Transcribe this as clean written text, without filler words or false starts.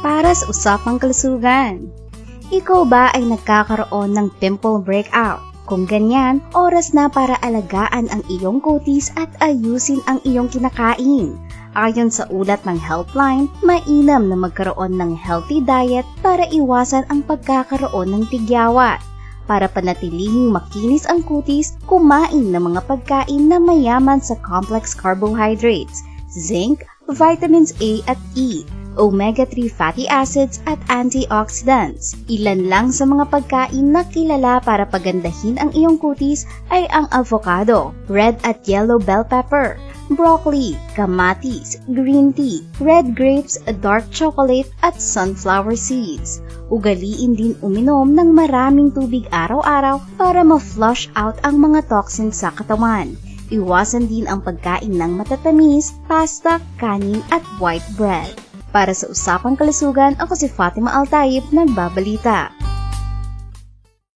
para sa usapang kalusugan. Ikaw ba ay nagkakaroon ng pimple breakout? Kung ganyan, oras na para alagaan ang iyong kutis at ayusin ang iyong kinakain. Ayon sa ulat ng Healthline, mainam na magkaroon ng healthy diet para iwasan ang pagkakaroon ng tigyawat. Para panatilihing makinis ang kutis, kumain ng mga pagkain na mayaman sa complex carbohydrates, zinc, vitamins A at E, omega-3 fatty acids at antioxidants. Ilan lang sa mga pagkain na kilala para pagandahin ang iyong kutis ay ang avocado, red at yellow bell pepper, broccoli, kamatis, green tea, red grapes, dark chocolate at sunflower seeds. Ugaliin din uminom ng maraming tubig araw-araw para ma-flush out ang mga toxins sa katawan. Iwasan din ang pagkain ng matatamis, pasta, kanin at white bread. Para sa Usapang Kalusugan, ako si Fatima Altayib, nagbabalita.